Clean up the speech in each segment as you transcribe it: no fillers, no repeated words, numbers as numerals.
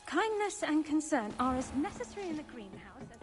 Kindness and concern are as necessary in the greenhouse as...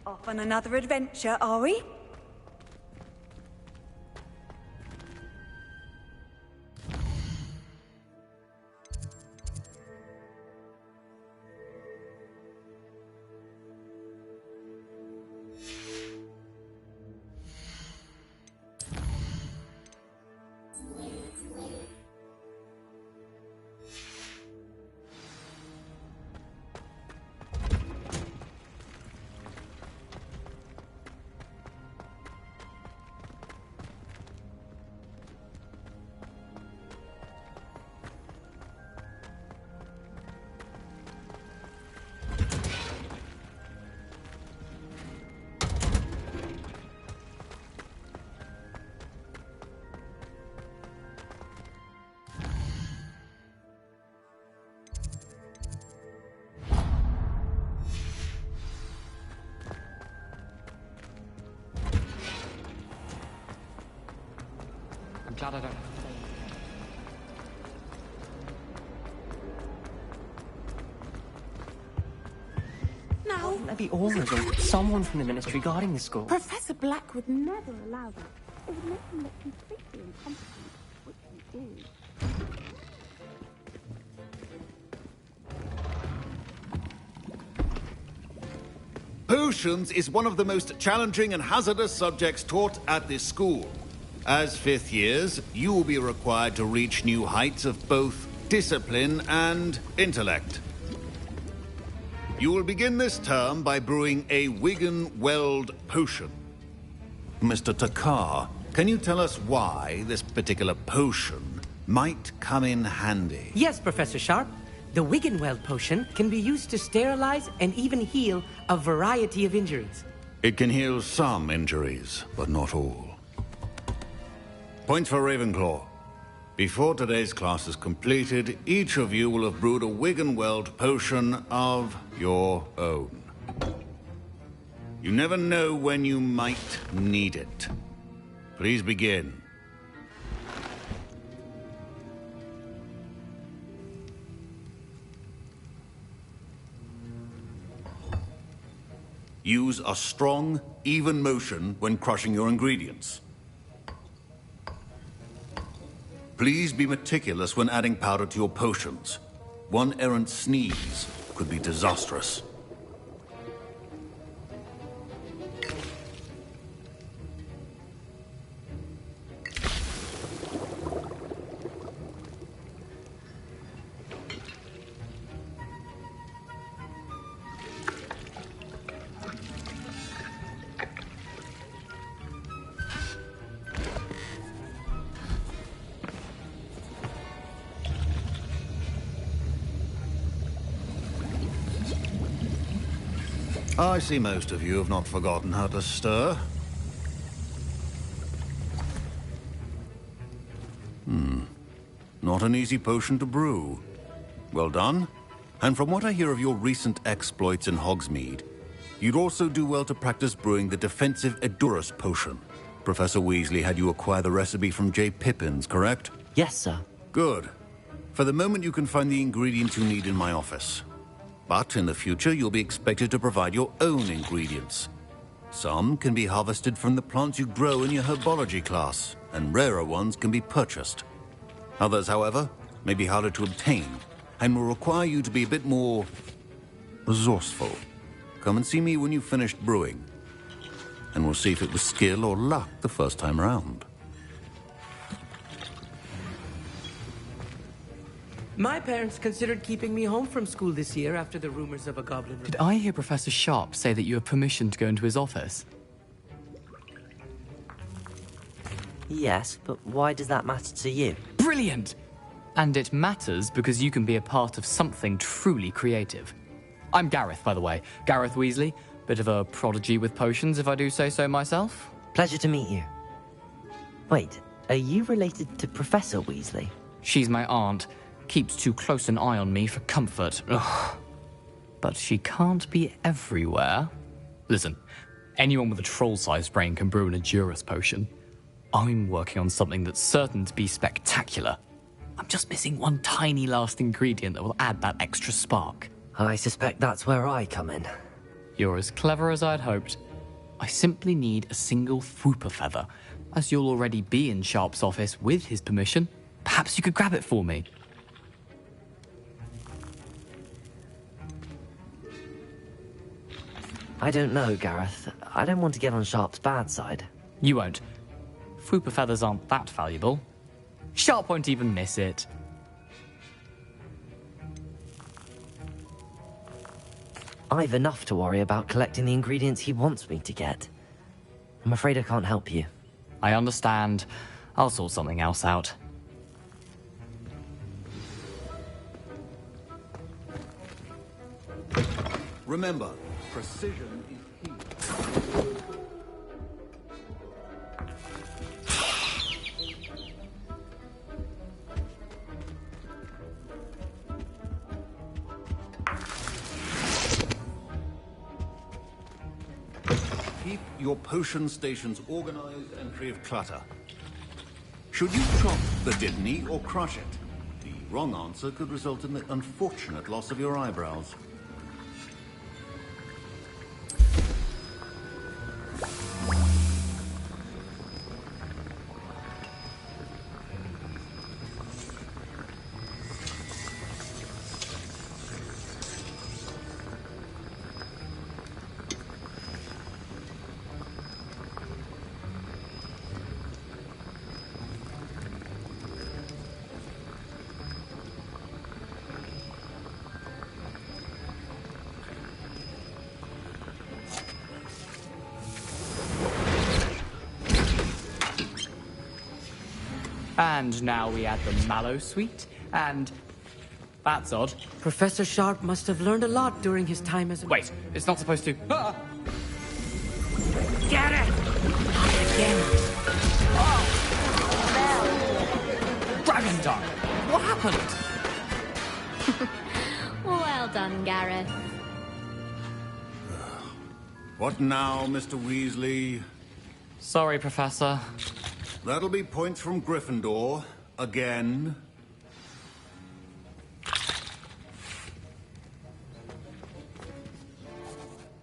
Off on another adventure, are we? Glad I don't. No. Wouldn't there be orders or someone from the ministry guarding the school? Professor Black would never allow that. It would make him look completely incompetent, which he is. Potions is one of the most challenging and hazardous subjects taught at this school. As fifth years, you will be required to reach new heights of both discipline and intellect. You will begin this term by brewing a Wigan-Weld potion. Mr. Takar, can you tell us why this particular potion might come in handy? Yes, Professor Sharp. The Wigan-Weld potion can be used to sterilize and even heal a variety of injuries. It can heal some injuries, but not all. Points for Ravenclaw. Before today's class is completed, each of you will have brewed a Wigan-Weld potion of your own. You never know when you might need it. Please begin. Use a strong, even motion when crushing your ingredients. Please be meticulous when adding powder to your potions. One errant sneeze could be disastrous. I see most of you have not forgotten how to stir. Not an easy potion to brew. Well done. And from what I hear of your recent exploits in Hogsmeade, you'd also do well to practice brewing the defensive Edurus potion. Professor Weasley had you acquire the recipe from J. Pippins, correct? Yes, sir. Good. For the moment, you can find the ingredients you need in my office. But in the future, you'll be expected to provide your own ingredients. Some can be harvested from the plants you grow in your herbology class, and rarer ones can be purchased. Others, however, may be harder to obtain, and will require you to be a bit more resourceful. Come and see me when you've finished brewing, and we'll see if it was skill or luck the first time round. My parents considered keeping me home from school this year after the rumors of a goblin... Did I hear Professor Sharp say that you have permission to go into his office? Yes, but why does that matter to you? Brilliant! And it matters because you can be a part of something truly creative. I'm Gareth, by the way. Gareth Weasley. Bit of a prodigy with potions, if I do say so myself. Pleasure to meet you. Wait, are you related to Professor Weasley? She's my aunt. Keeps too close an eye on me for comfort. Ugh. But she can't be everywhere. Listen, anyone with a troll-sized brain can brew an Edurus potion. I'm working on something that's certain to be spectacular. I'm just missing one tiny last ingredient that will add that extra spark. I suspect that's where I come in. You're as clever as I'd hoped. I simply need a single Fwooper feather. As you'll already be in Sharp's office with his permission, perhaps you could grab it for me. I don't know, Gareth. I don't want to get on Sharp's bad side. You won't. Fwooper feathers aren't that valuable. Sharp won't even miss it. I've enough to worry about collecting the ingredients he wants me to get. I'm afraid I can't help you. I understand. I'll sort something else out. Remember, precision is key. Keep your potion stations organized and free of clutter. Should you chop the Didney or crush it? The wrong answer could result in the unfortunate loss of your eyebrows. And now we add the mallow sweet, and... That's odd. Professor Sharp must have learned a lot during his time as a... Wait, it's not supposed to... Ah! Get it! Again. Dragon Tongue! What happened? Well done, Gareth. What now, Mr. Weasley? Sorry, Professor. That'll be points from Gryffindor. Again.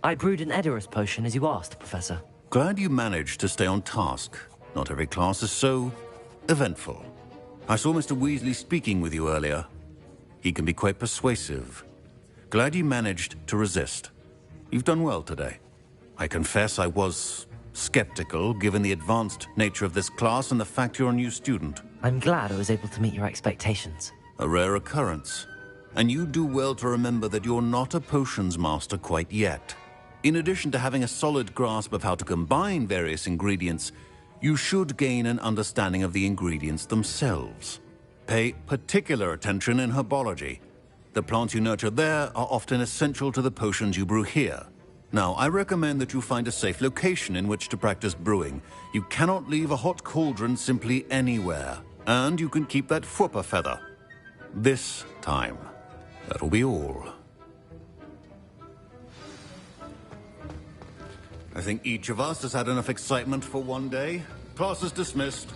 I brewed an Edurus potion as you asked, Professor. Glad you managed to stay on task. Not every class is so eventful. I saw Mr. Weasley speaking with you earlier. He can be quite persuasive. Glad you managed to resist. You've done well today. I confess I was skeptical, given the advanced nature of this class and the fact you're a new student. I'm glad I was able to meet your expectations. A rare occurrence. And you do well to remember that you're not a potions master quite yet. In addition to having a solid grasp of how to combine various ingredients, you should gain an understanding of the ingredients themselves. Pay particular attention in herbology. The plants you nurture there are often essential to the potions you brew here. Now, I recommend that you find a safe location in which to practice brewing. You cannot leave a hot cauldron simply anywhere. And you can keep that Fwooper feather. This time. That'll be all. I think each of us has had enough excitement for one day. Class is dismissed.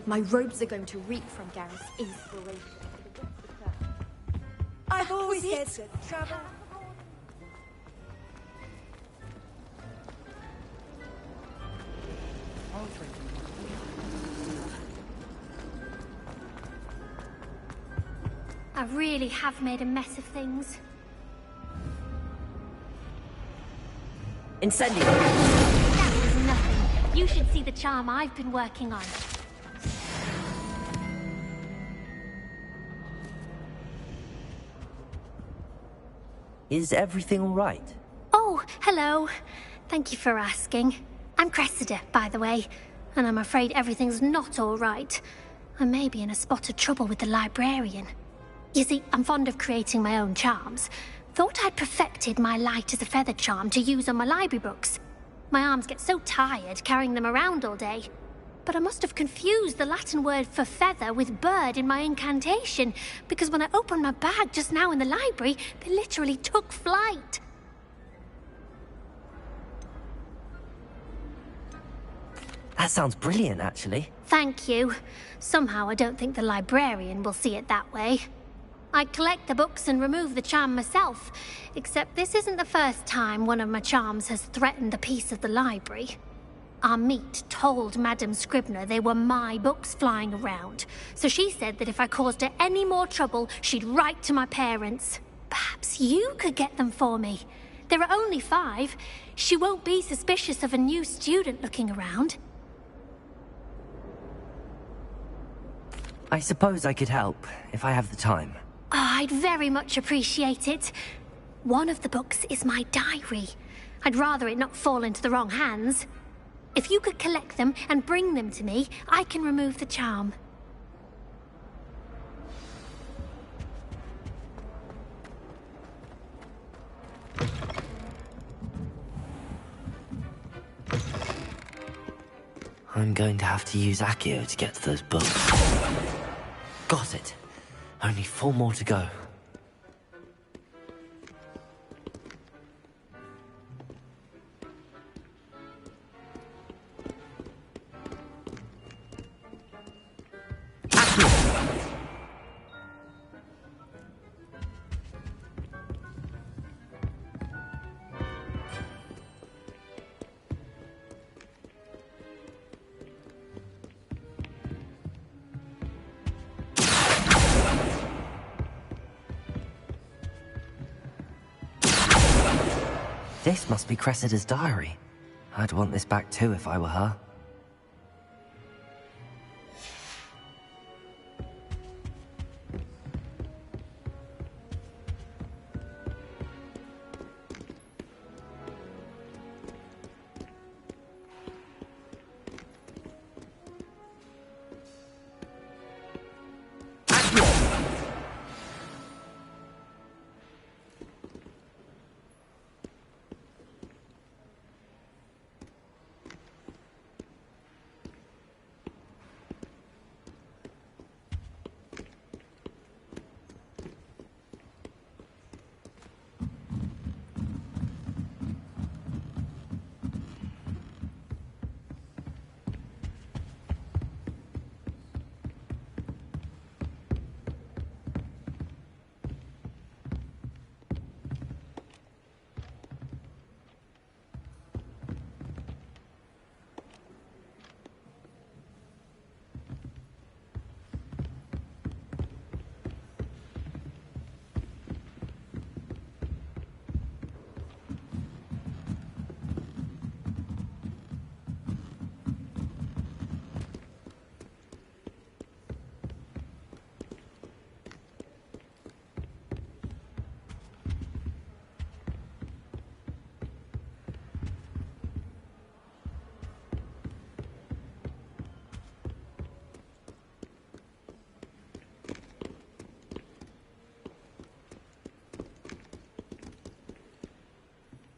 My robes are going to reek from Gareth's inspiration. I've always said that travel... I really have made a mess of things. Incendio! That was nothing. You should see the charm I've been working on. Is everything all right? Oh, hello. Thank you for asking. I'm Cressida, by the way, and I'm afraid everything's not all right. I may be in a spot of trouble with the librarian. You see, I'm fond of creating my own charms. Thought I'd perfected my light as a feather charm to use on my library books. My arms get so tired carrying them around all day. But I must have confused the Latin word for feather with bird in my incantation, because when I opened my bag just now in the library, they literally took flight. That sounds brilliant, actually. Thank you. Somehow I don't think the librarian will see it that way. I collect the books and remove the charm myself, except this isn't the first time one of my charms has threatened the peace of the library. Our meet told Madame Scribner they were my books flying around, so she said that if I caused her any more trouble, she'd write to my parents. Perhaps you could get them for me. There are only 5. She won't be suspicious of a new student looking around. I suppose I could help, if I have the time. Oh, I'd very much appreciate it. One of the books is my diary. I'd rather it not fall into the wrong hands. If you could collect them and bring them to me, I can remove the charm. I'm going to have to use Accio to get to those books. Got it. Only 4 more to go. This must be Cressida's diary. I'd want this back too if I were her.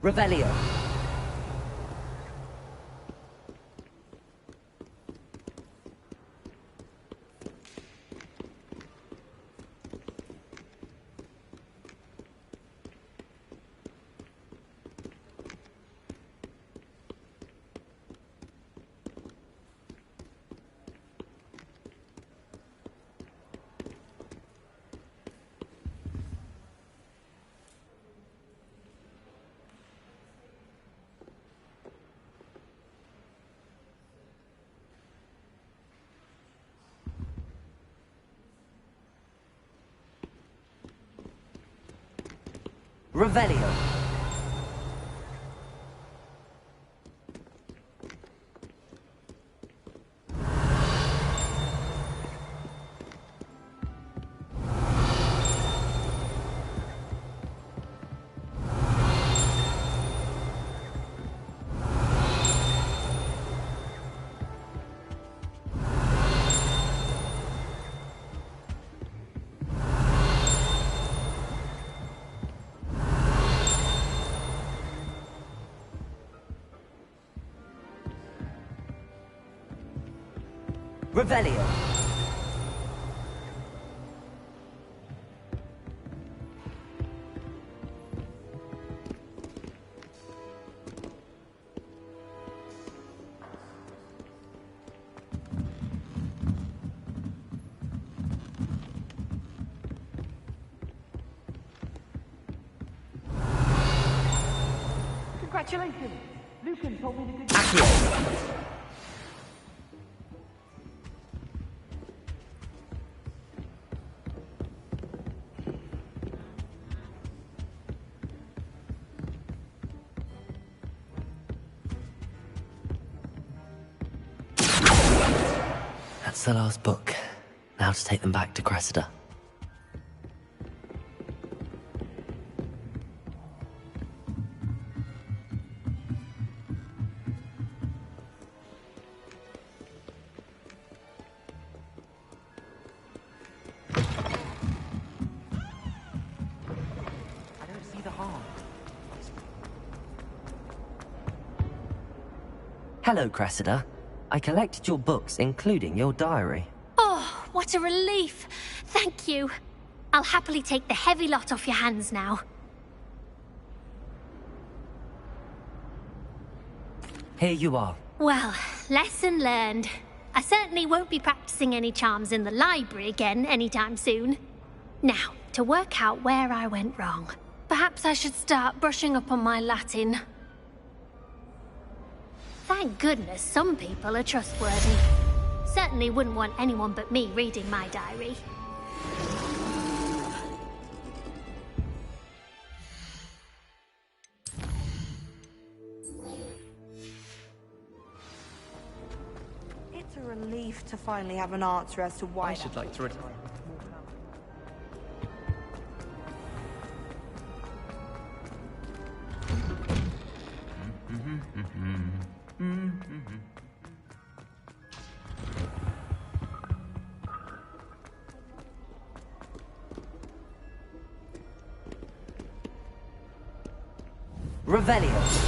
Revelio. Revelio. Revelio. Congratulations! Lucan told me the good Accio. That's the last book. Now to take them back to Cressida. Hello, Cressida. I collected your books, including your diary. Oh, what a relief. Thank you. I'll happily take the heavy lot off your hands now. Here you are. Well, lesson learned. I certainly won't be practicing any charms in the library again anytime soon. Now, to work out where I went wrong. Perhaps I should start brushing up on my Latin. Thank goodness some people are trustworthy. Certainly wouldn't want anyone but me reading my diary. It's a relief to finally have an answer as to why I should like to retire. Revelio.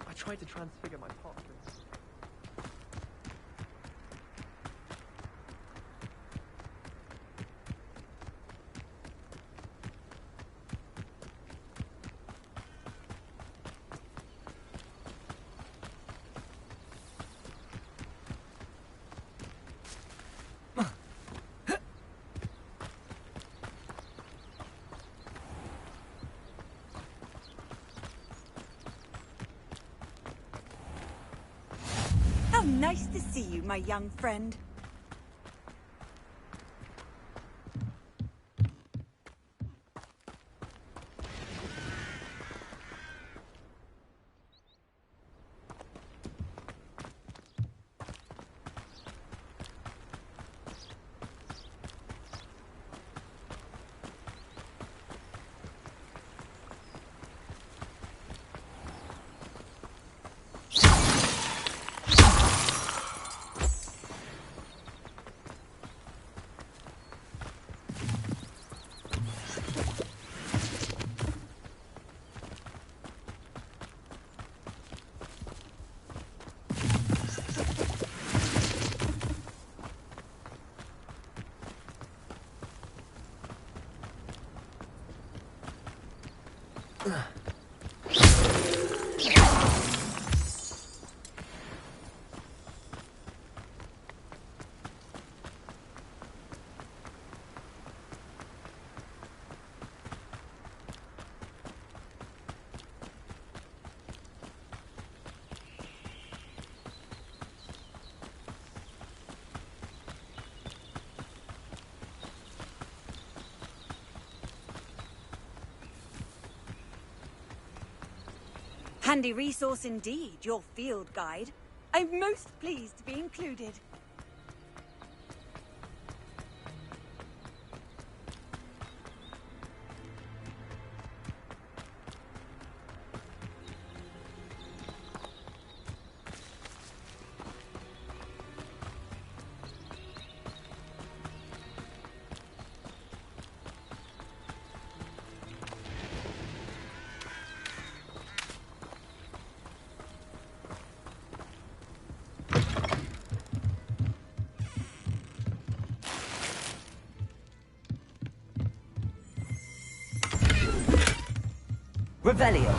I tried to transfigure my parchments. How nice to see you, my young friend. Handy resource indeed, your field guide. I'm most pleased to be included. Revelio.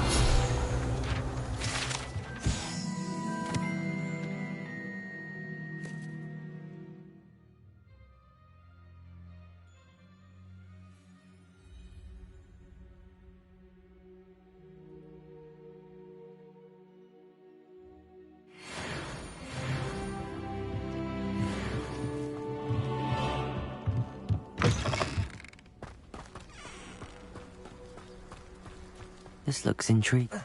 This looks intriguing.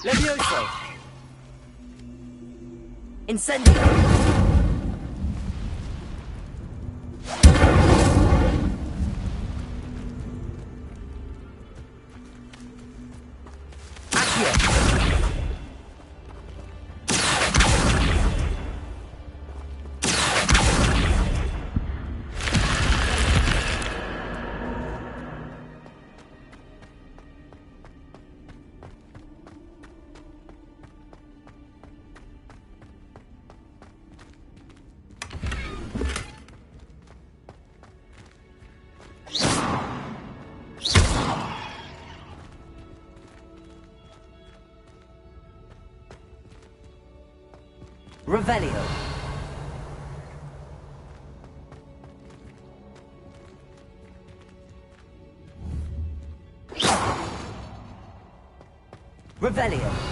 Levioso! Incendio! Revelio. Revelio.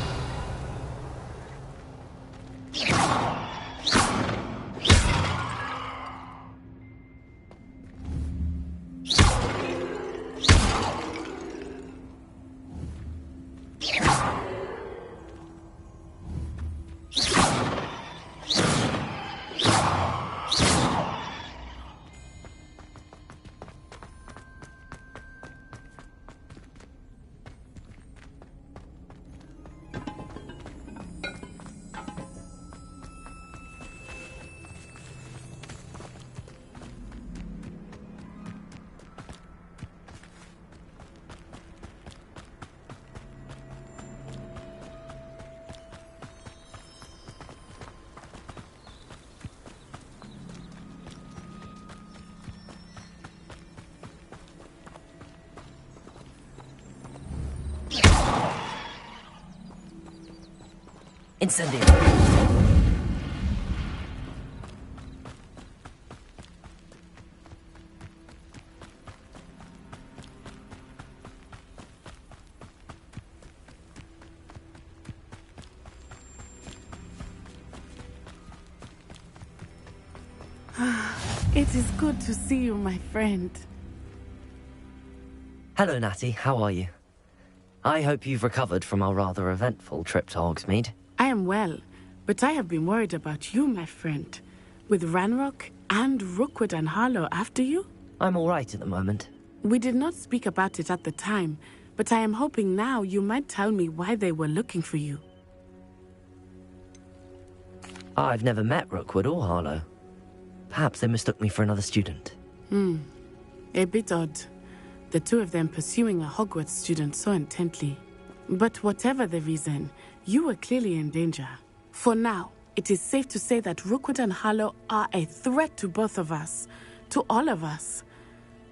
Incendio. It is good to see you, my friend. Hello, Natty. How are you? I hope you've recovered from our rather eventful trip to Hogsmeade. I am well, but I have been worried about you, my friend. With Ranrock and Rookwood and Harlow after you? I'm all right at the moment. We did not speak about it at the time, but I am hoping now you might tell me why they were looking for you. I've never met Rookwood or Harlow. Perhaps they mistook me for another student. A bit odd. The two of them pursuing a Hogwarts student so intently. But whatever the reason, you were clearly in danger. For now, it is safe to say that Rookwood and Harlow are a threat to both of us. To all of us.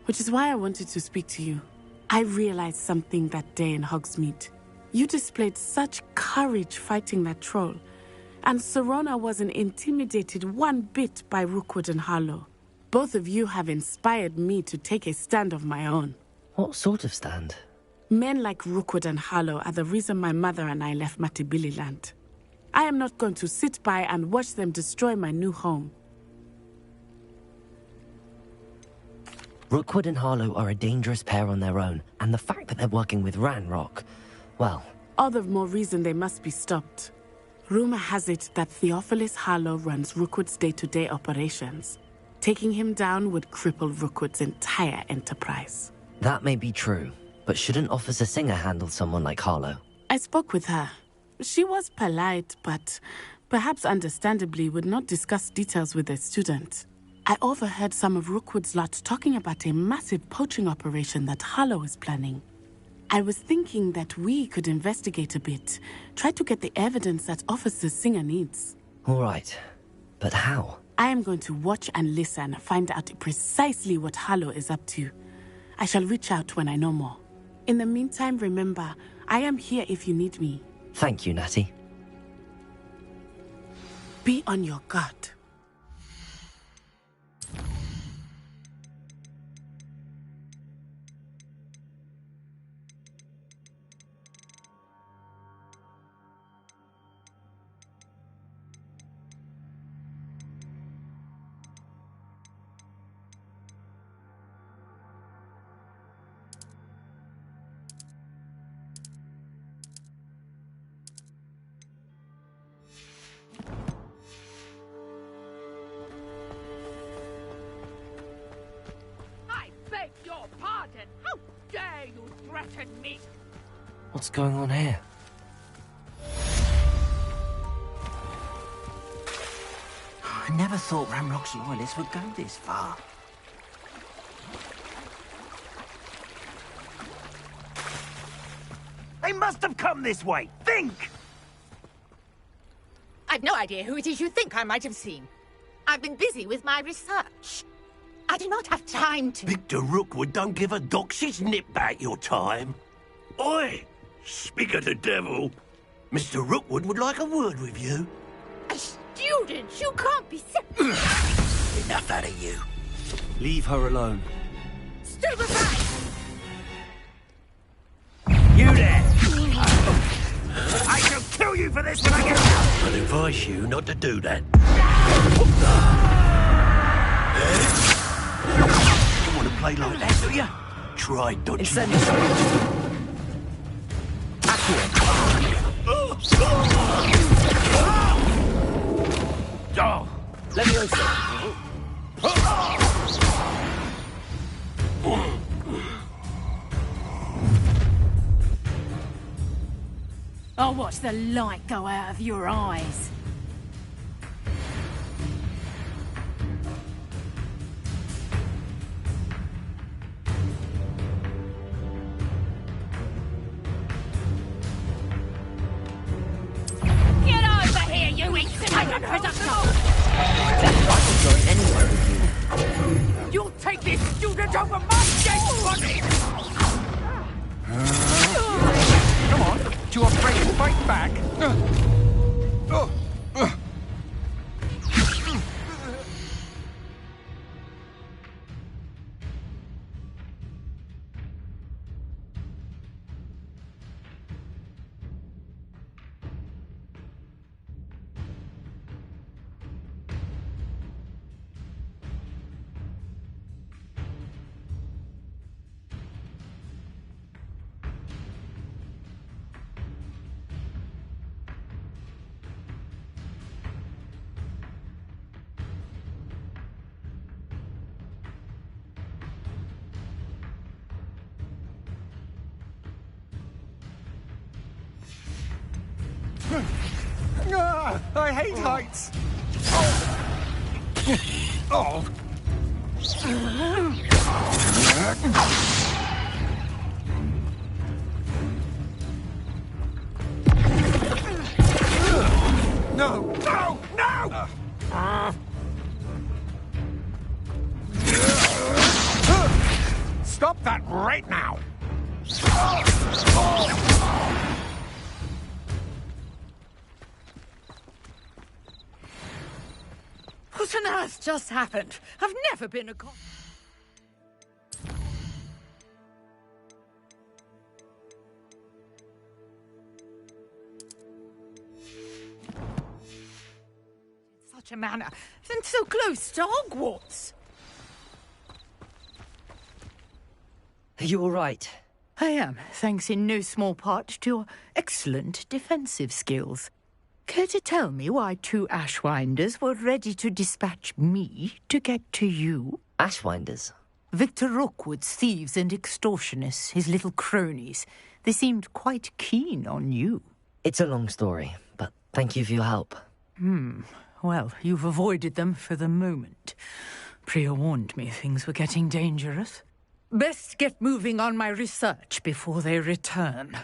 Which is why I wanted to speak to you. I realized something that day in Hogsmeade. You displayed such courage fighting that troll. And Serona wasn't intimidated one bit by Rookwood and Harlow. Both of you have inspired me to take a stand of my own. What sort of stand? Men like Rookwood and Harlow are the reason my mother and I left Matibili land. I am not going to sit by and watch them destroy my new home. Rookwood and Harlow are a dangerous pair on their own, and the fact that they're working with Ranrock, well... All the more reason they must be stopped. Rumor has it that Theophilus Harlow runs Rookwood's day-to-day operations. Taking him down would cripple Rookwood's entire enterprise. That may be true, but shouldn't Officer Singer handle someone like Harlow? I spoke with her. She was polite, but perhaps understandably would not discuss details with a student. I overheard some of Rookwood's lot talking about a massive poaching operation that Harlow is planning. I was thinking that we could investigate a bit, try to get the evidence that Officer Singer needs. All right, but how? I am going to watch and listen, find out precisely what Harlow is up to. I shall reach out when I know more. In the meantime, remember, I am here if you need me. Thank you, Natty. Be on your guard. What's going on here? I never thought Ranrock's loyalists would go this far. They must have come this way! Think! I've no idea who it is you think I might have seen. I've been busy with my research. I do not have time to... Victor Rookwood don't give a doxy's nip back your time. Oi! Speak of the devil. Mr. Rookwood would like a word with you. A student? You can't be Enough out of you. Leave her alone. Stupefy! You there! I shall kill you for this when I get out! I'd advise you not to do that. You want to play like that, do you? Try dodging. Oh, let me answer. I'll watch the light go out of your eyes. You'll take this student over my dead body! Come on, too afraid to fight back? I hate heights. Oh. No! No! No! Stop that right now! What on earth just happened? I've never been a such a manner, and so close to Hogwarts. Are you all right? I am, thanks in no small part to your excellent defensive skills. Care to tell me why 2 Ashwinders were ready to dispatch me to get to you? Ashwinders? Victor Rookwood's thieves and extortionists, his little cronies. They seemed quite keen on you. It's a long story, but thank you for your help. Well, you've avoided them for the moment. Priya warned me things were getting dangerous. Best get moving on my research before they return.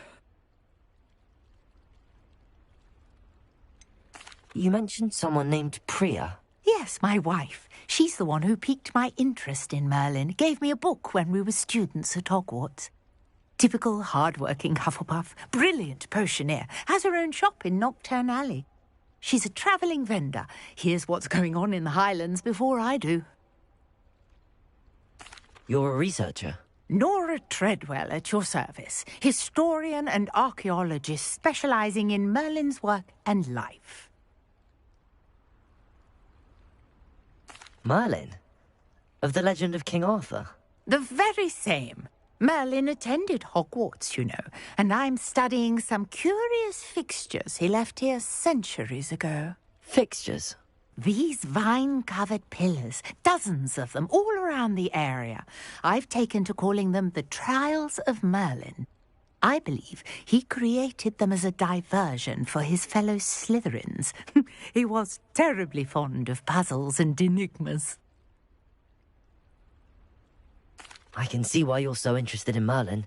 You mentioned someone named Priya. Yes, my wife. She's the one who piqued my interest in Merlin. Gave me a book when we were students at Hogwarts. Typical hard-working Hufflepuff. Brilliant potioneer. Has her own shop in Knockturn Alley. She's a travelling vendor. Hears what's going on in the Highlands before I do. You're a researcher? Nora Treadwell at your service. Historian and archaeologist specialising in Merlin's work and life. Merlin? Of the legend of King Arthur? The very same. Merlin attended Hogwarts, you know, and I'm studying some curious fixtures he left here centuries ago. Fixtures? These vine-covered pillars, dozens of them, all around the area. I've taken to calling them the Trials of Merlin. I believe he created them as a diversion for his fellow Slytherins. He was terribly fond of puzzles and enigmas. I can see why you're so interested in Merlin.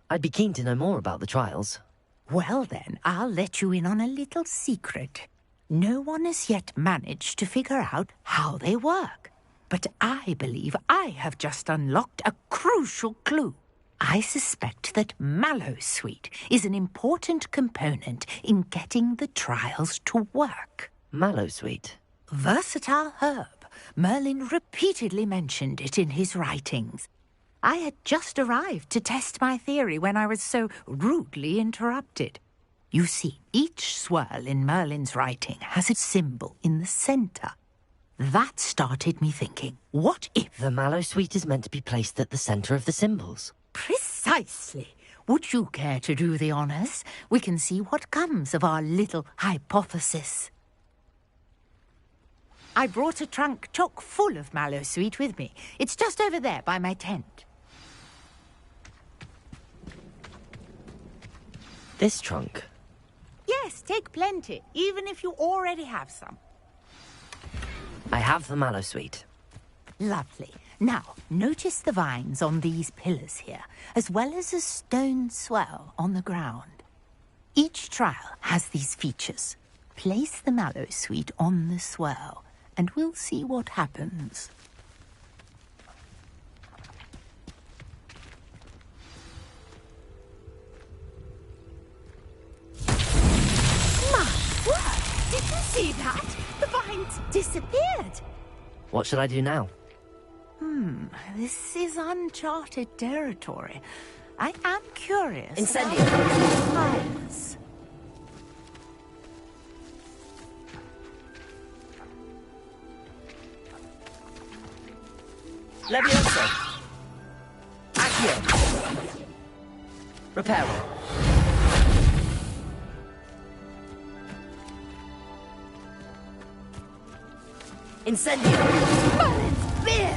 I'd be keen to know more about the trials. Well then, I'll let you in on a little secret. No one has yet managed to figure out how they work. But I believe I have just unlocked a crucial clue. I suspect that Mallowsweet is an important component in getting the trials to work. Mallowsweet? Versatile herb. Merlin repeatedly mentioned it in his writings. I had just arrived to test my theory when I was so rudely interrupted. You see, each swirl in Merlin's writing has a symbol in the centre. That started me thinking, what if... The Mallowsweet is meant to be placed at the centre of the symbols. Precisely. Would you care to do the honours? We can see what comes of our little hypothesis. I brought a trunk chock full of Mallowsweet with me. It's just over there by my tent. This trunk? Yes, take plenty, even if you already have some. I have the Mallowsweet. Lovely. Now, notice the vines on these pillars here, as well as a stone swell on the ground. Each trial has these features. Place the Mallowsweet on the swell, and we'll see what happens. My word! Did you see that? The vines disappeared. What should I do now? This is uncharted territory. I am curious. Incendio! Fires. Levioso! Accio! Reparo! Incendio! Merlin's beard!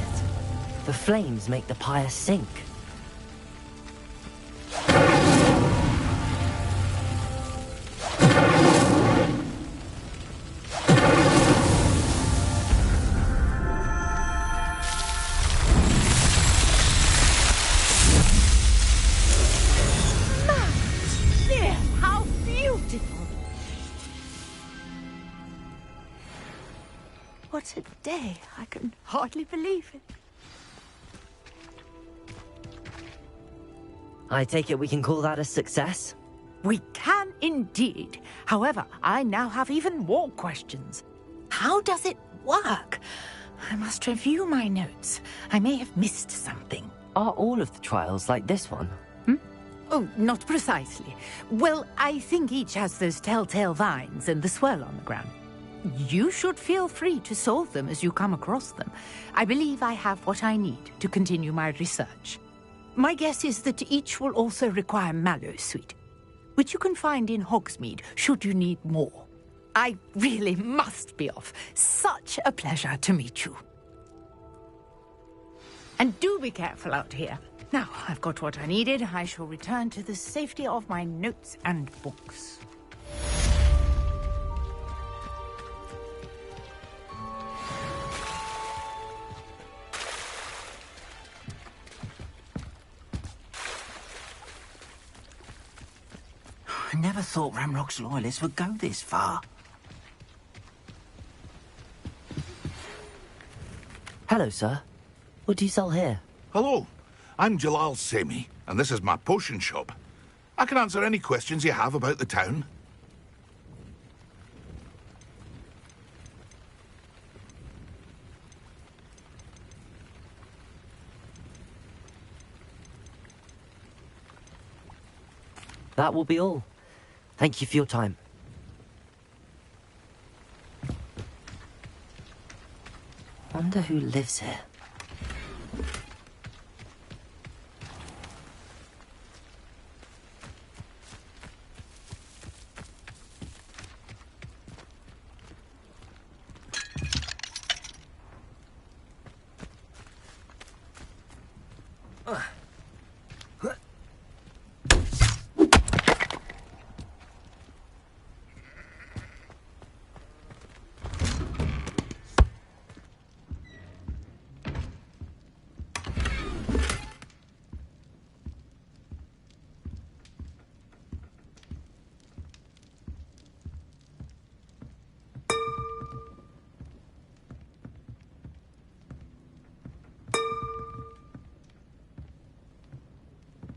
The flames make the pyre sink. Dear, how beautiful! What a day. I can hardly believe it. I take it we can call that a success? We can indeed. However, I now have even more questions. How does it work. I must review my notes. I may have missed something. Are all of the trials like this one? Oh, not precisely. Well, I think each has those telltale vines and the swirl on the ground. You should feel free to solve them as you come across them. I believe I have what I need to continue my research. My guess is that each will also require mallow sweet, which you can find in Hogsmeade should you need more. I really must be off. Such a pleasure to meet you. And do be careful out here. Now, I've got what I needed. I shall return to the safety of my notes and books. I never thought Ramrock's loyalists would go this far. Hello, sir. What do you sell here? Hello, I'm Jalal Semi, and this is my potion shop. I can answer any questions you have about the town. That will be all. Thank you for your time. Wonder who lives here.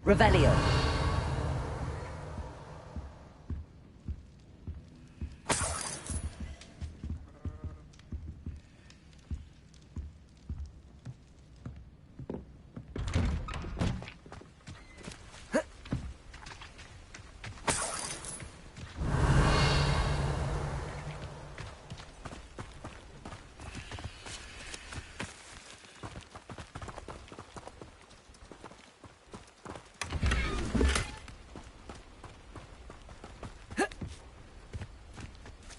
Revelio.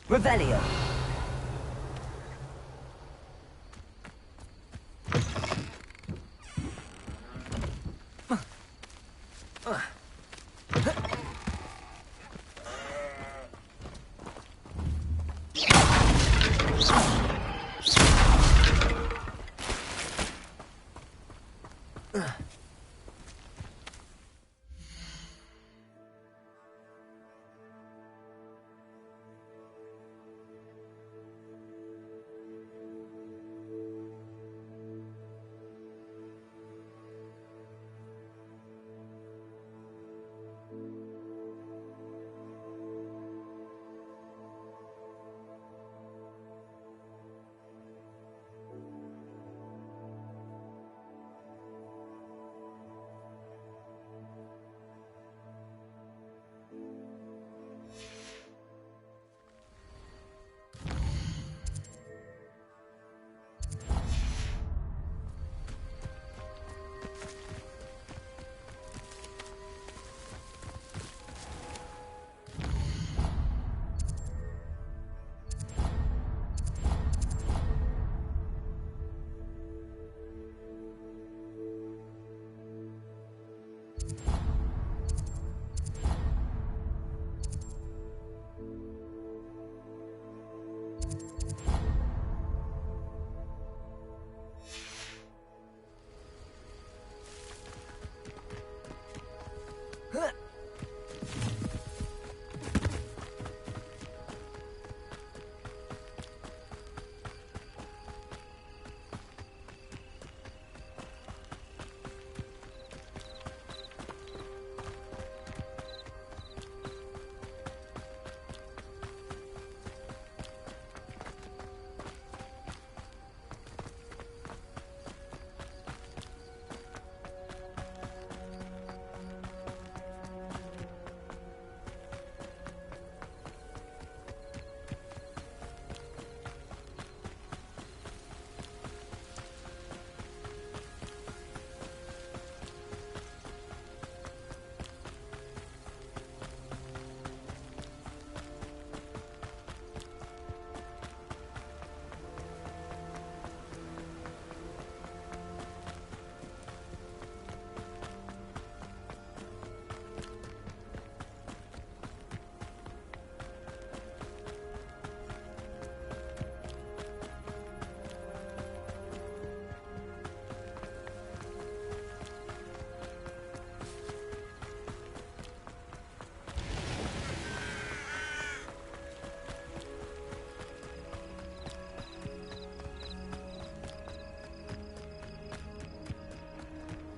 Revelio.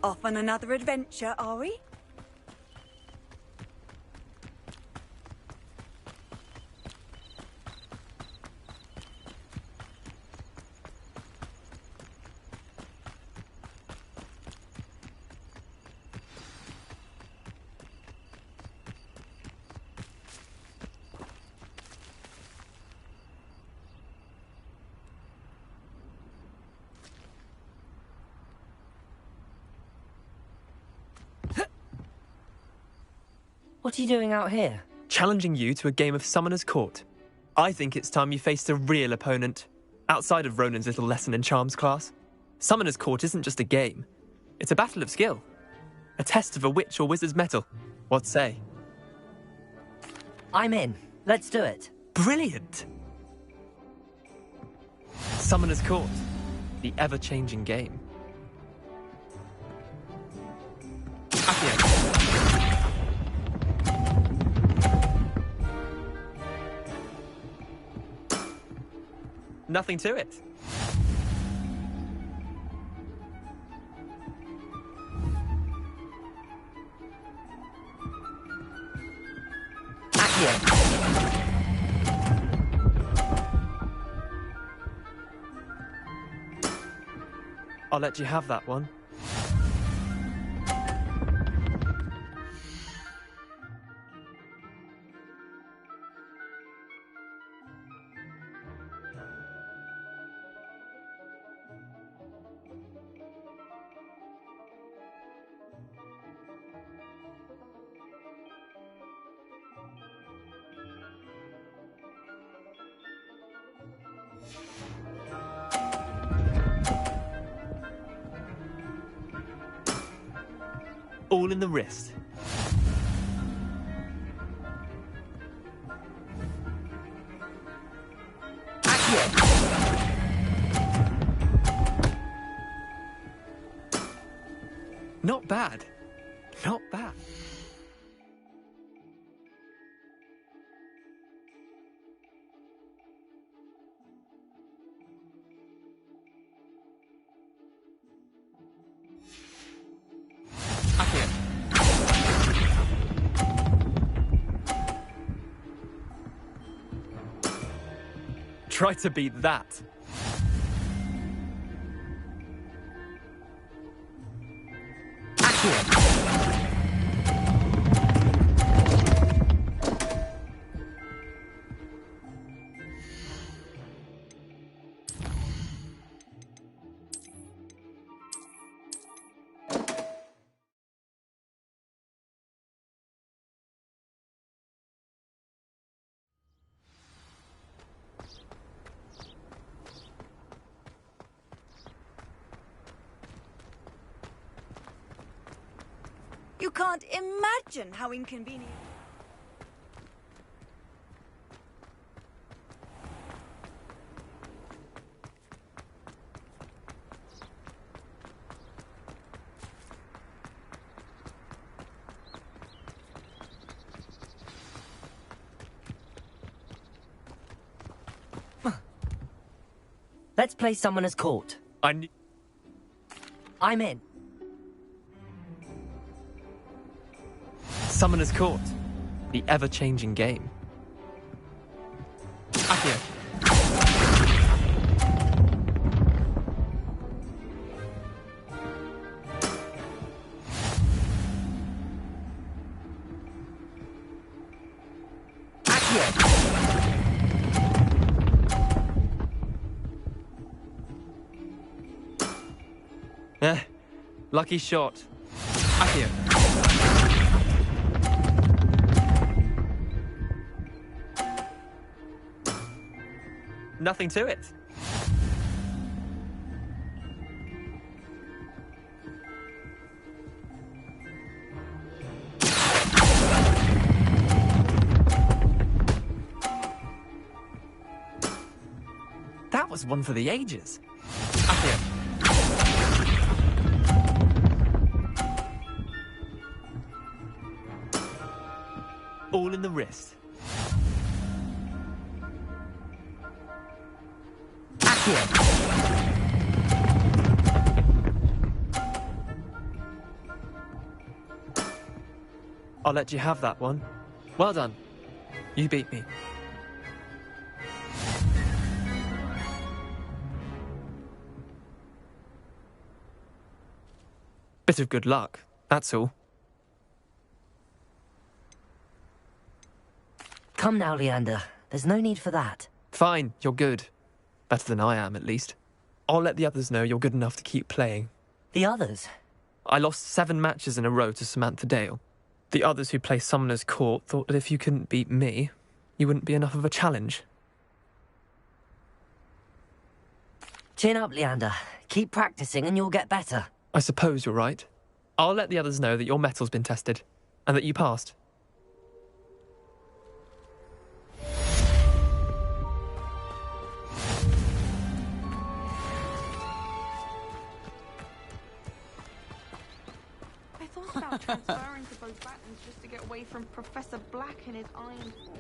Off on another adventure, are we? What are you doing out here? Challenging you to a game of Summoner's Court. I think it's time you faced a real opponent, outside of Ronan's little lesson in charms class. Summoner's Court isn't just a game. It's a battle of skill. A test of a witch or wizard's mettle. What say? I'm in. Let's do it. Brilliant! Summoner's Court. The ever-changing game. Accio. Nothing to it. I'll let you have that one. All in the wrist. Not bad. Not bad. Try to beat that. You can't imagine how inconvenient. Let's play Summoner's Court. I'm in. Summoner's Court. The ever-changing game. Accio. Lucky shot. Accio. Nothing to it. That was one for the ages. Accio. All in the wrist. I'll let you have that one. Well done. You beat me. Bit of good luck, that's all. Come now, Leander. There's no need for that. Fine, you're good. Better than I am, at least. I'll let the others know you're good enough to keep playing. The others? I lost 7 matches in a row to Samantha Dale. The others who play Summoner's Court thought that if you couldn't beat me, you wouldn't be enough of a challenge. Chin up, Leander. Keep practicing and you'll get better. I suppose you're right. I'll let the others know that your metal's been tested, and that you passed. I thought about transferring to both battles just to get away from Professor Black and his iron fist.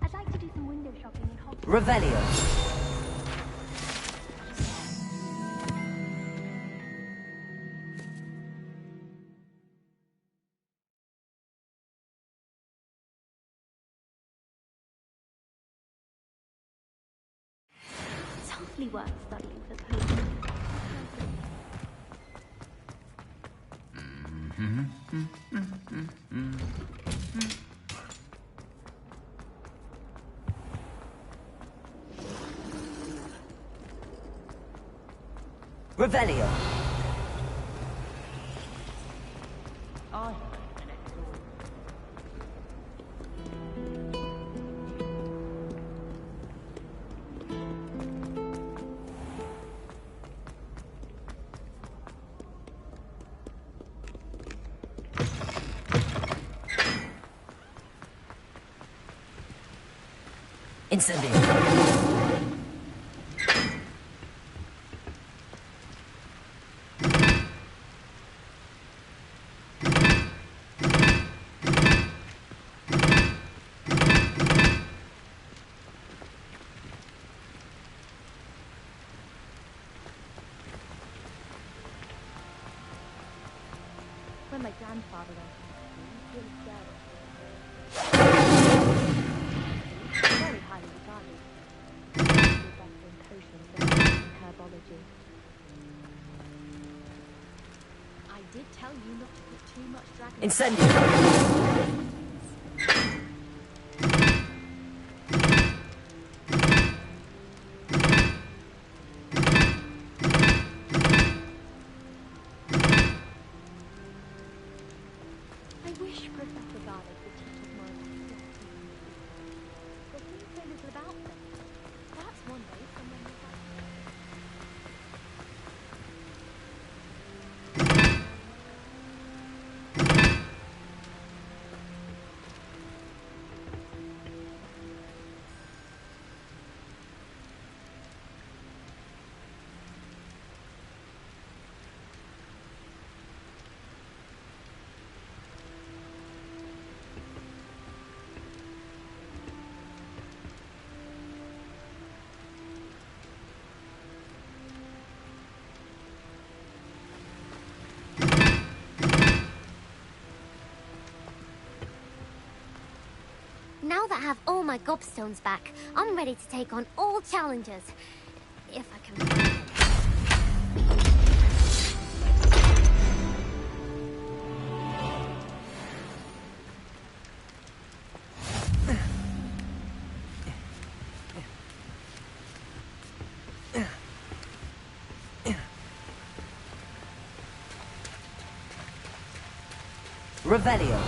I'd like to do some window shopping in Hogwarts. Revelio. It's hardly worth studying for the potion. Revelio. Incendio. When my grandfather went, he was dead. Very highly regarded. He was better in potions than in herbology. I did tell you not to put too much dragon. Incendio. I wish Professor Garlic would teach us more about skills. But we know so little about them. Perhaps one day someone will find Now that I have all my gobstones back, I'm ready to take on all challenges. If I can find them. Revelio.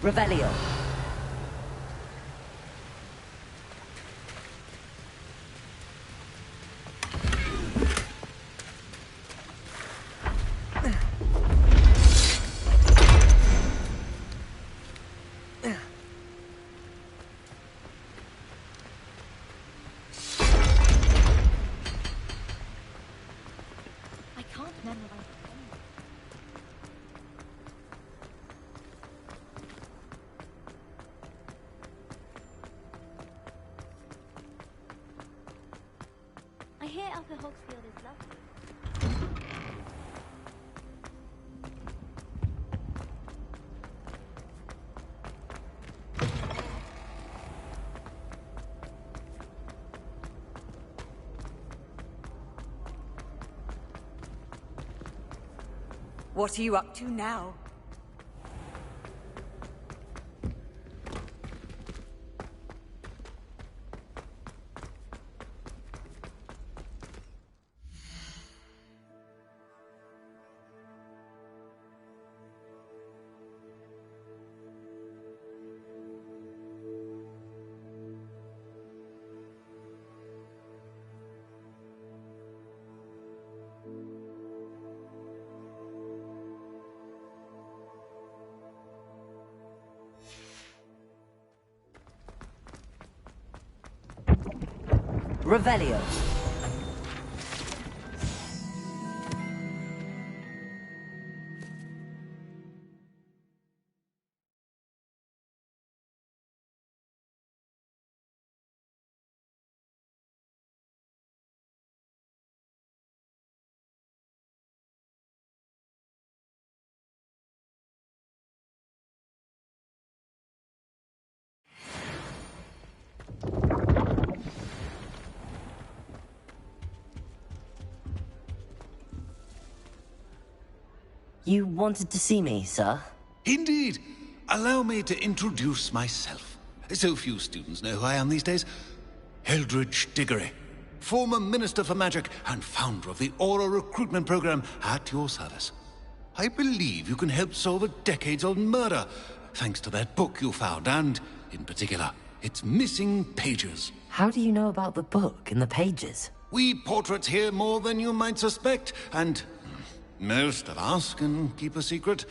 Revelio. I can't memorize it. I hear Upper Hogsfield is lovely. What are you up to now? Revelio. You wanted to see me, sir? Indeed. Allow me to introduce myself. So few students know who I am these days. Eldridge Diggory, former Minister for Magic and founder of the Aura Recruitment Program, at your service. I believe you can help solve a decades-old murder, thanks to that book you found, and, in particular, its missing pages. How do you know about the book and the pages? We portraits hear more than you might suspect, and most of us can keep a secret.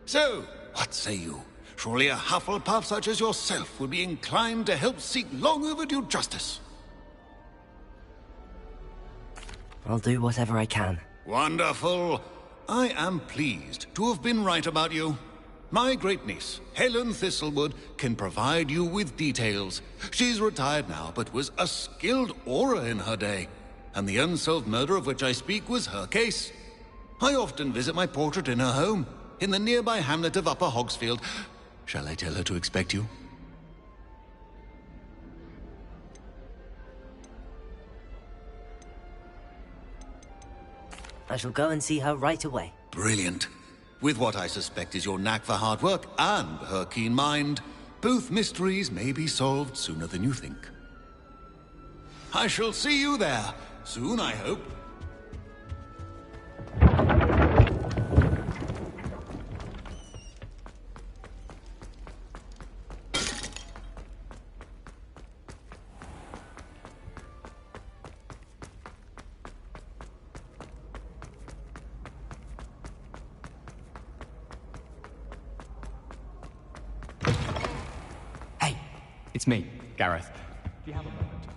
So, what say you? Surely a Hufflepuff such as yourself would be inclined to help seek long overdue justice. I'll do whatever I can. Wonderful. I am pleased to have been right about you. My great-niece, Helen Thistlewood, can provide you with details. She's retired now, but was a skilled aura in her day. And the unsolved murder of which I speak was her case. I often visit my portrait in her home, in the nearby hamlet of Upper Hogsfield. Shall I tell her to expect you? I shall go and see her right away. Brilliant. With what I suspect is your knack for hard work and her keen mind, both mysteries may be solved sooner than you think. I shall see you there, soon I hope. It's me, Gareth. Do you have a moment?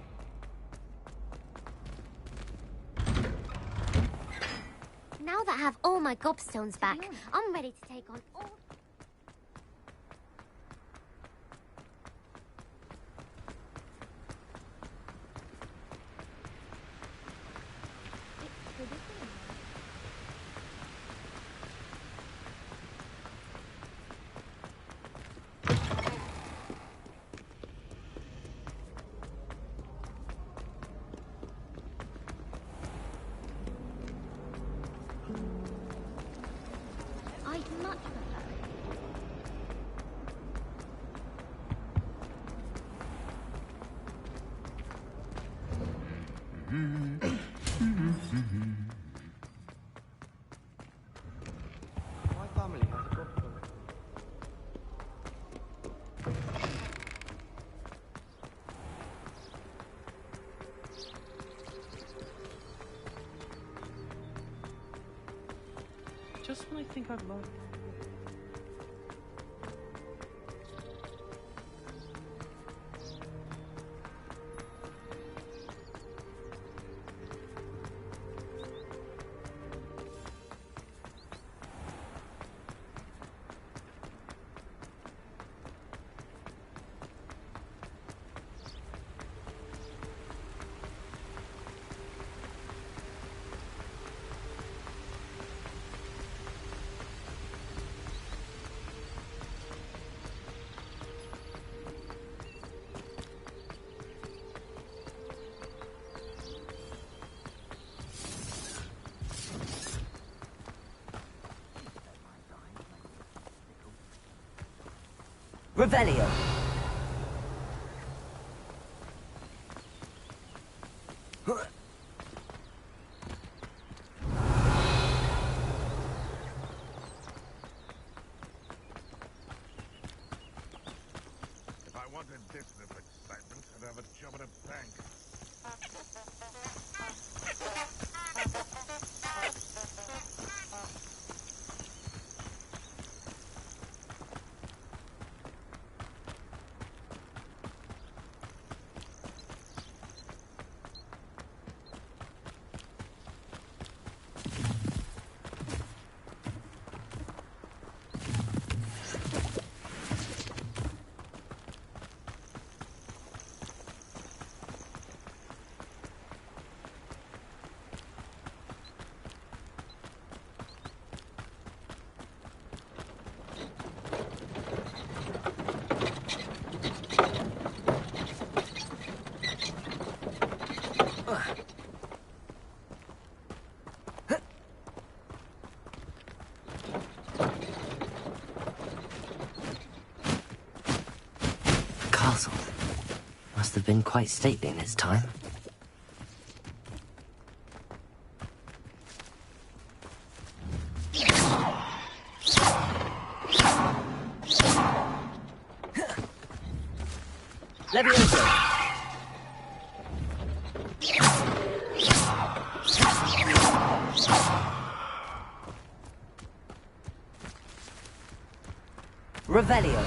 Now that I have all my gobstones back, I'm ready to take on all... I'd much prefer it. My family has a gobstone. Just when I think I've learned. Revelio. If I wanted this little excitement, I'd have a job at a bank. Castle must have been quite stately in its time. Levioso! Revelio.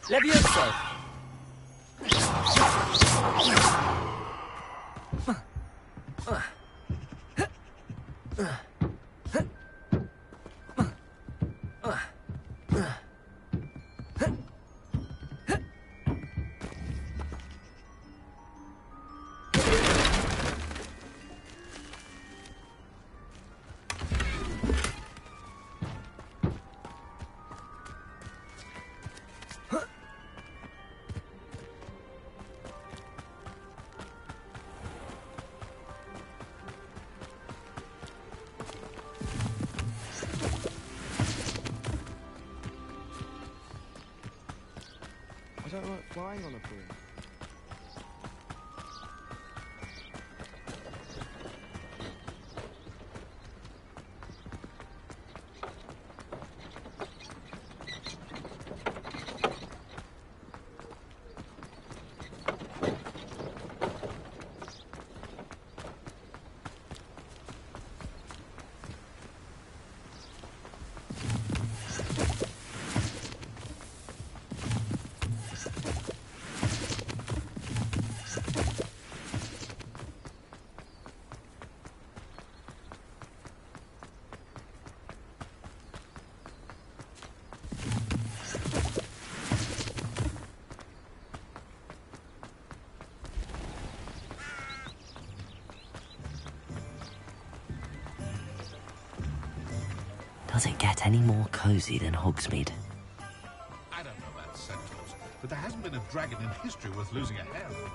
Levioso! I don't like flying on a broom. Does it get any more cozy than Hogsmeade? I don't know about centaurs, but there hasn't been a dragon in history worth losing a hair over.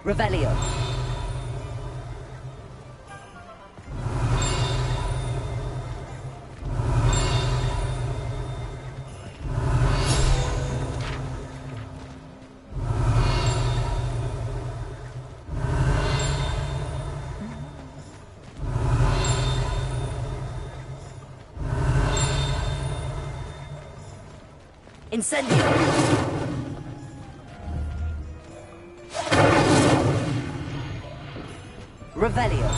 Revelio. Incendio! Revelio.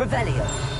Revelio.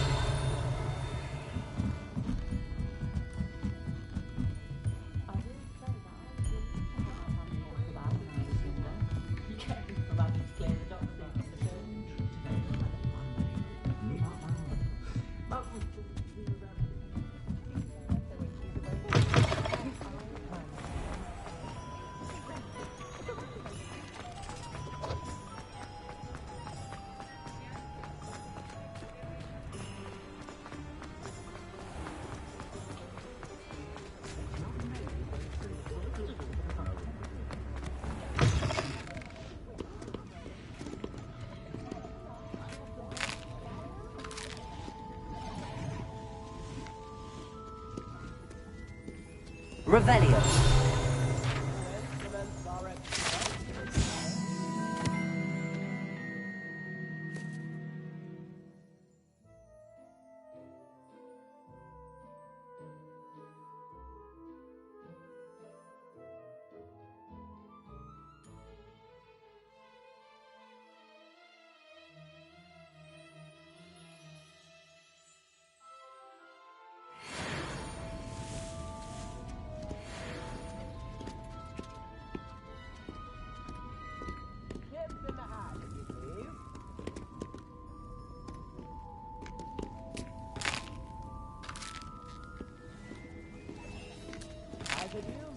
Revelio.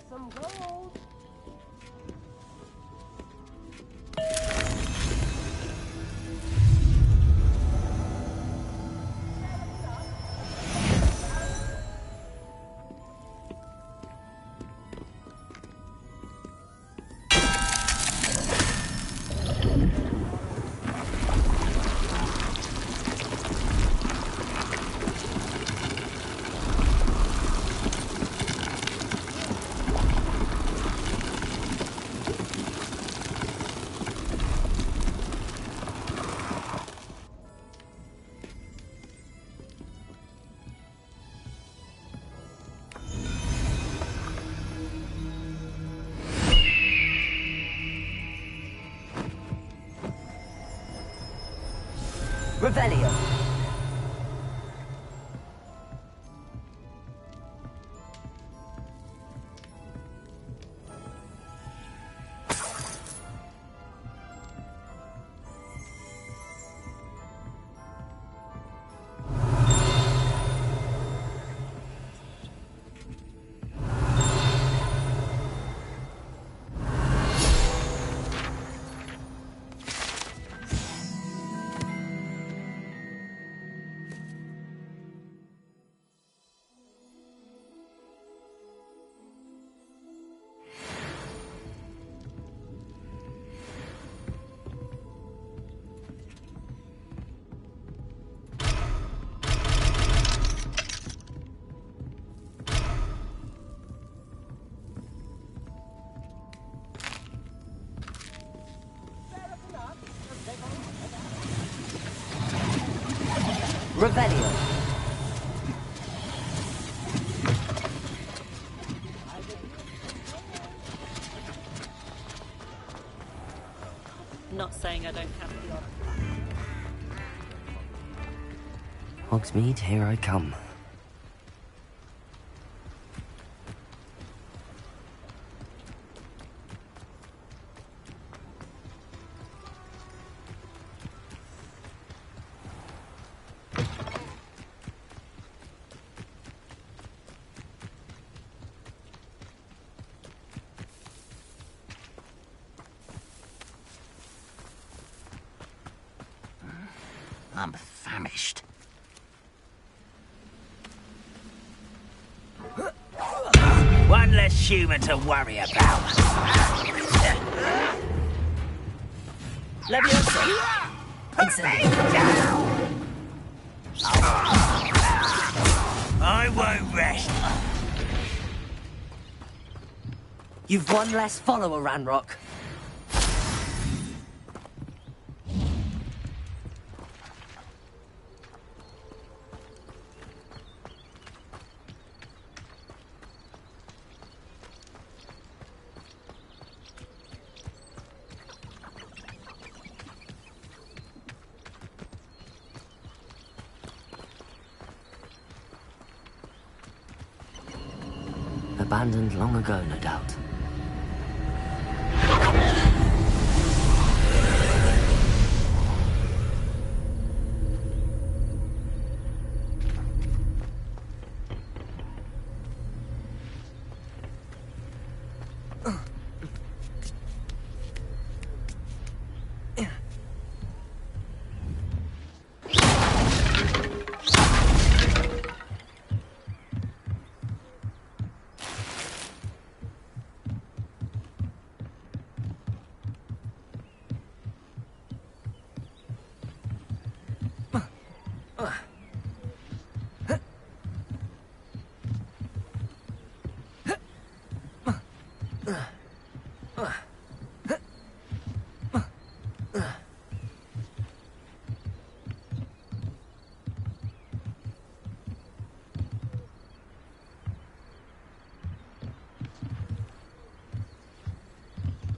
Some gold. Revelio. Revelio. Not saying I don't have the odd. Hogsmeade, here I come. I'm famished. One less human to worry about. Leviosa! I won't rest. You've one less follower, Ranrock. Abandoned long ago, no doubt.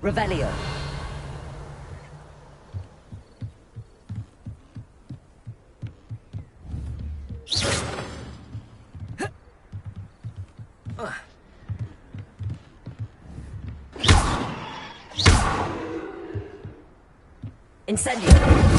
Revelio. Incendio.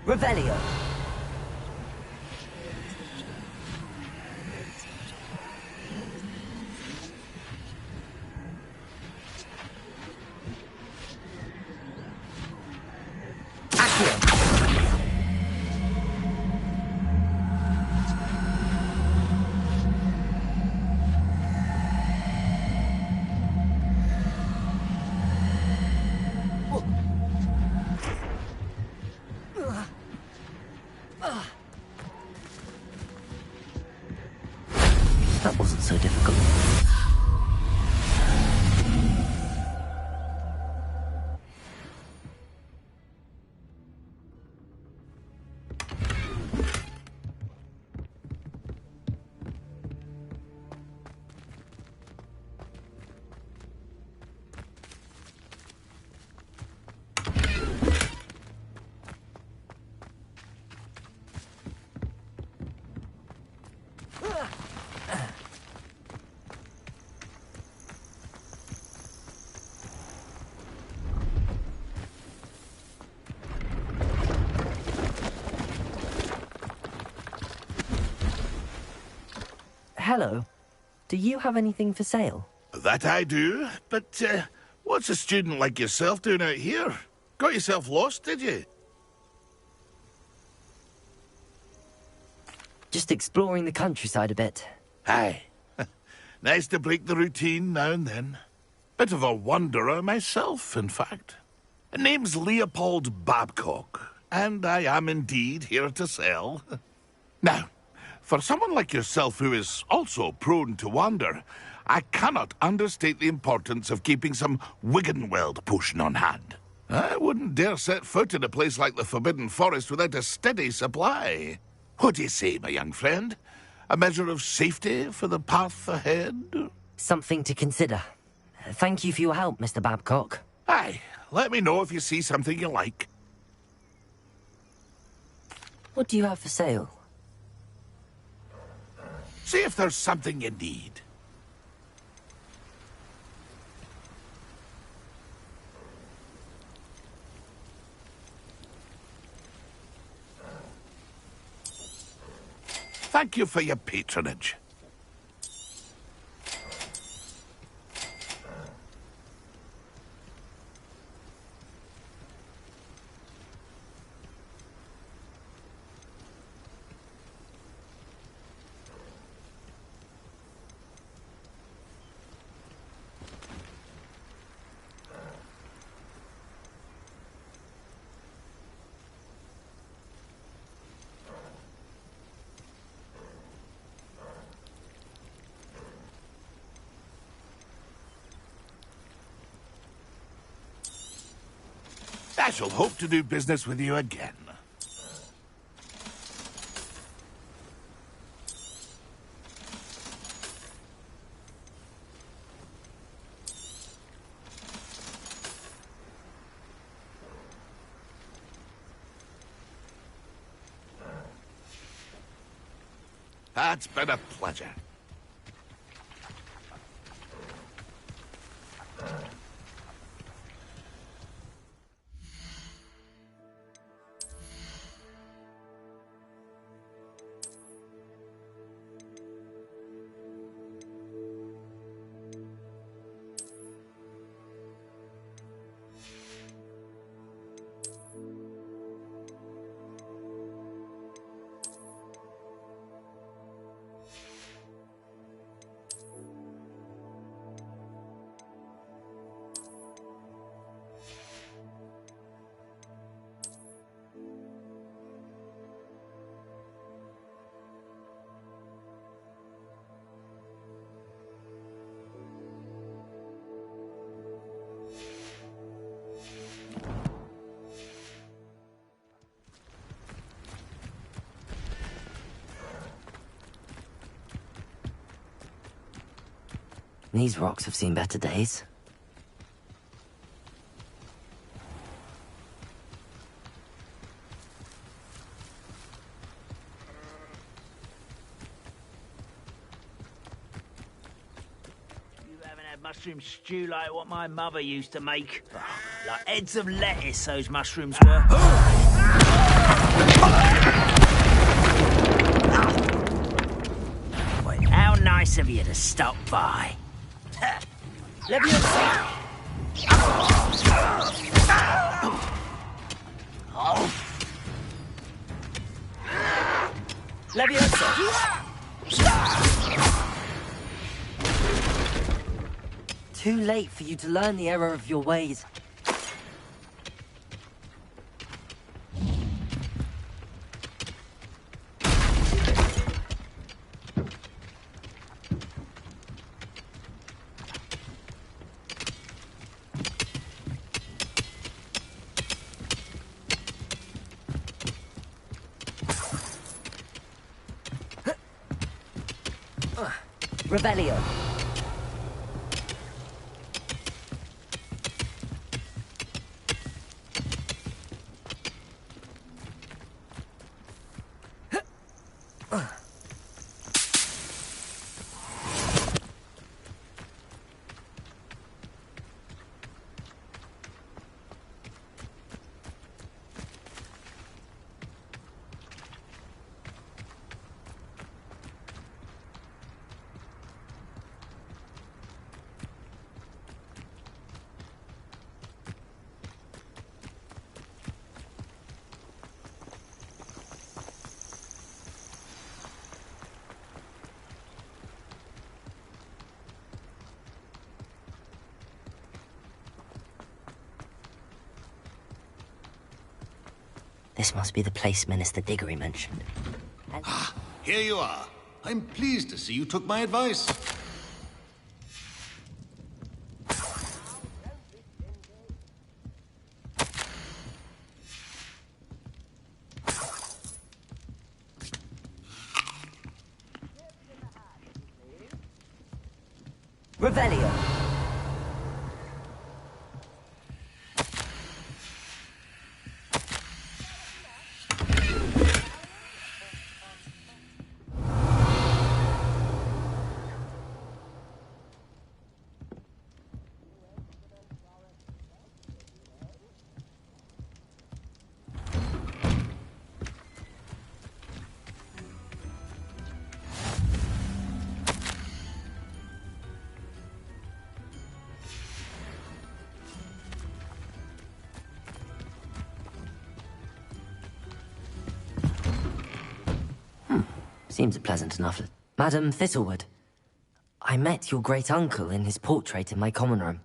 Revelio. That wasn't so difficult. Hello. Do you have anything for sale? That I do, but what's a student like yourself doing out here? Got yourself lost, did you? Just exploring the countryside a bit. Aye. Nice to break the routine now and then. Bit of a wanderer myself, in fact. Name's Leopold Babcock, and I am indeed here to sell. Now, For someone like yourself who is also prone to wander, I cannot understate the importance of keeping some Wiggenweld potion on hand. I wouldn't dare set foot in a place like the Forbidden Forest without a steady supply. What do you say, my young friend? A measure of safety for the path ahead? Something to consider. Thank you for your help, Mr. Babcock. Aye, let me know if you see something you like. What do you have for sale? See if there's something you need. Thank you for your patronage. I shall hope to do business with you again. It's been a pleasure. These rocks have seen better days. You haven't had mushroom stew like what my mother used to make. Like heads of lettuce, those mushrooms were. Wait, how nice of you to stop by. Leviosa! Leviosa! Too late for you to learn the error of your ways. Revelio. This must be the place Minister Diggory mentioned. here you are. I'm pleased to see you took my advice. Revelio. Seems pleasant enough. Madam Thistlewood, I met your great-uncle in his portrait in my common room.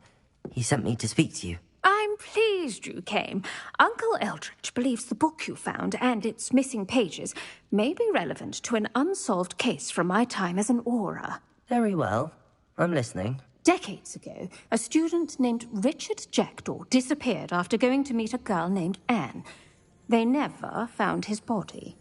He sent me to speak to you. I'm pleased you came. Uncle Eldridge believes the book you found and its missing pages may be relevant to an unsolved case from my time as an Auror. Very well. I'm listening. Decades ago, a student named Richard Jackdaw disappeared after going to meet a girl named Anne. They never found his body.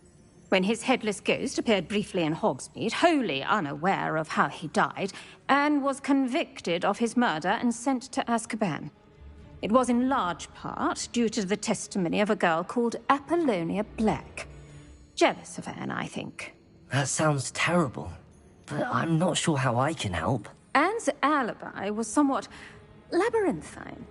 When his headless ghost appeared briefly in Hogsmeade, wholly unaware of how he died, Anne was convicted of his murder and sent to Azkaban. It was in large part due to the testimony of a girl called Apollonia Black. Jealous of Anne, I think. That sounds terrible, but I'm not sure how I can help. Anne's alibi was somewhat labyrinthine.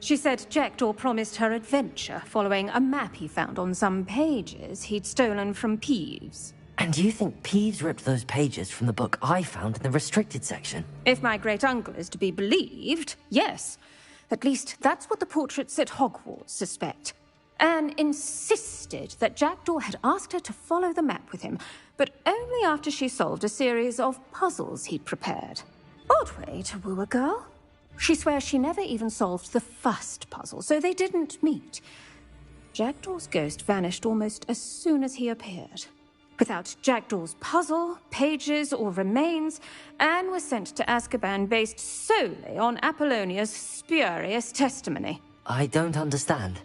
She said Jackdaw promised her adventure following a map he found on some pages he'd stolen from Peeves. And you think Peeves ripped those pages from the book I found in the restricted section? If my great-uncle is to be believed, yes. At least that's what the portraits at Hogwarts suspect. Anne insisted that Jackdaw had asked her to follow the map with him, but only after she solved a series of puzzles he'd prepared. Odd way to woo a girl. She swears she never even solved the first puzzle, so they didn't meet. Jackdaw's ghost vanished almost as soon as he appeared. Without Jackdaw's puzzle, pages, or remains, Anne was sent to Azkaban based solely on Apollonia's spurious testimony. I don't understand.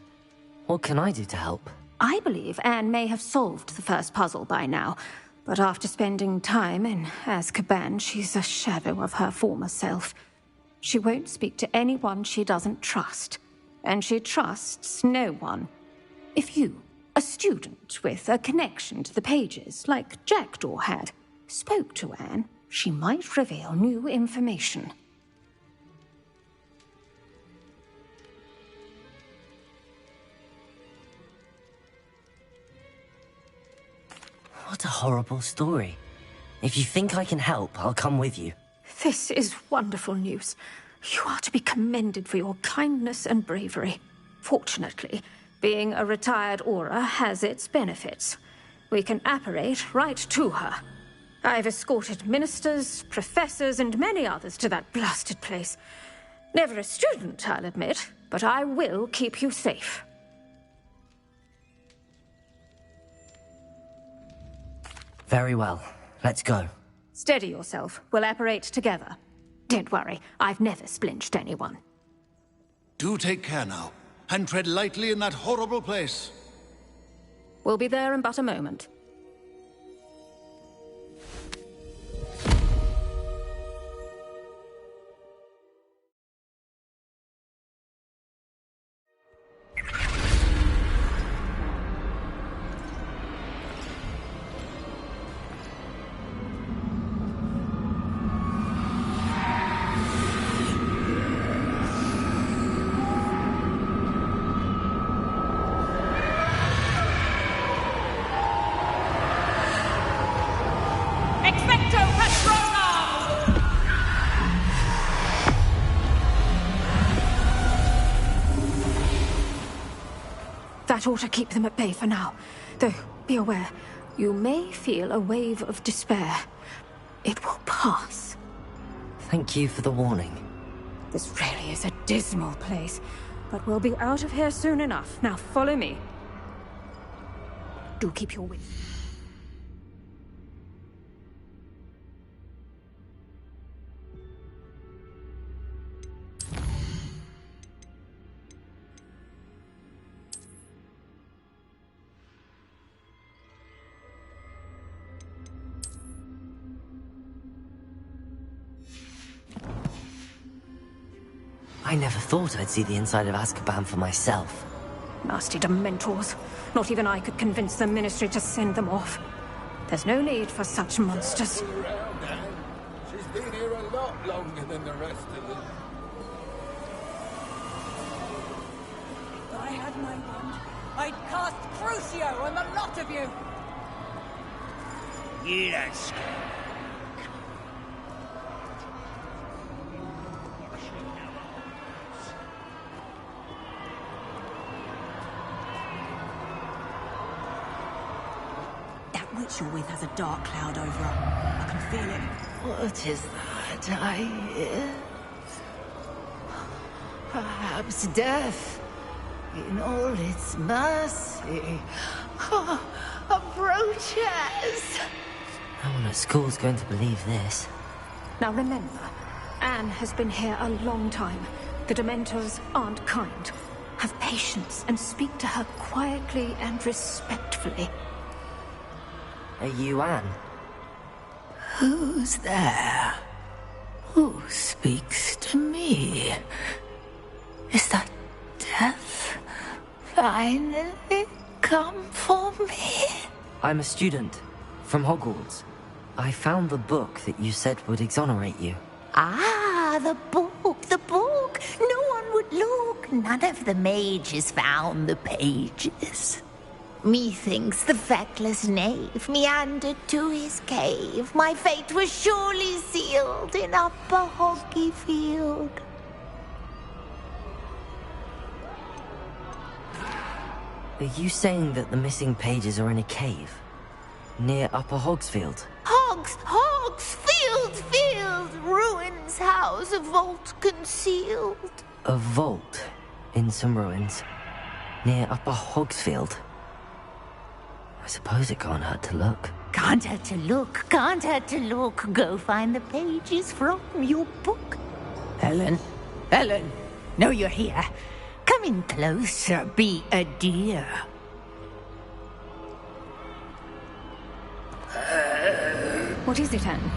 What can I do to help? I believe Anne may have solved the first puzzle by now, but after spending time in Azkaban, she's a shadow of her former self. She won't speak to anyone she doesn't trust, and she trusts no one. If you, a student with a connection to the pages, like Jackdaw had, spoke to Anne, she might reveal new information. What a horrible story. If you think I can help, I'll come with you. This is wonderful news. You are to be commended for your kindness and bravery. Fortunately, being a retired Auror has its benefits. We can apparate right to her. I've escorted ministers, professors, and many others to that blasted place. Never a student, I'll admit, but I will keep you safe. Very well. Let's go. Steady yourself. We'll apparate together. Don't worry, I've never splinched anyone. Do take care now, and tread lightly in that horrible place. We'll be there in but a moment. That ought to keep them at bay for now. Though, be aware, you may feel a wave of despair. It will pass. Thank you for the warning. This really is a dismal place, but we'll be out of here soon enough. Now follow me. Do keep your wits. I never thought I'd see the inside of Azkaban for myself. Nasty Dementors. Not even I could convince the Ministry to send them off. There's no need for such monsters. Around, Anne. She's been here a lot longer than the rest of them. If I had my wand, I'd cast Crucio on the lot of you! You don't scare me. That witch you're with has a dark cloud over her. I can feel it. What is that I hear? Perhaps death, in all its mercy, approaches. No one at school's going to believe this. Now remember, Anne has been here a long time. The Dementors aren't kind. Have patience and speak to her quietly and respectfully. Are you Anne? Who's there? Who speaks to me? Is that death finally come for me? I'm a student from Hogwarts. I found the book that you said would exonerate you. Ah, the book, the book. No one would look. None of the mages found the pages. Methinks the feckless knave meandered to his cave. My fate was surely sealed in Upper Hoggyfield. Are you saying that the missing pages are in a cave? Near Upper Hogsfield? Field, ruins house, a vault concealed. A vault in some ruins near Upper Hogsfield. I suppose it can't hurt to look. Can't hurt to look, can't hurt to look. Go find the pages from your book. Helen, no, you're here. Come in closer, be a dear. What is it, Anne?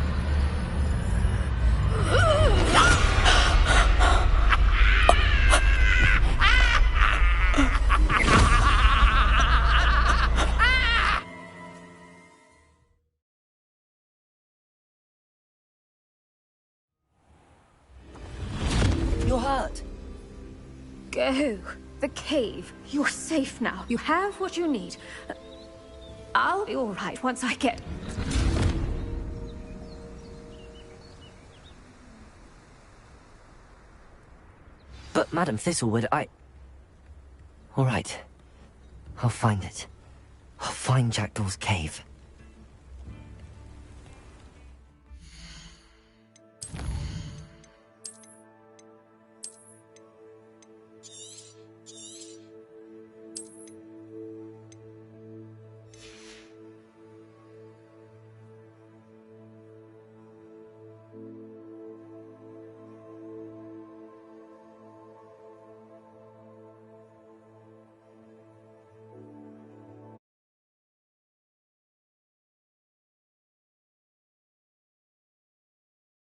You're hurt. Go. The cave. You're safe now. You have what you need. I'll be all right once I get... But, Madam Thistlewood, All right. I'll find it. I'll find Jackdaw's cave.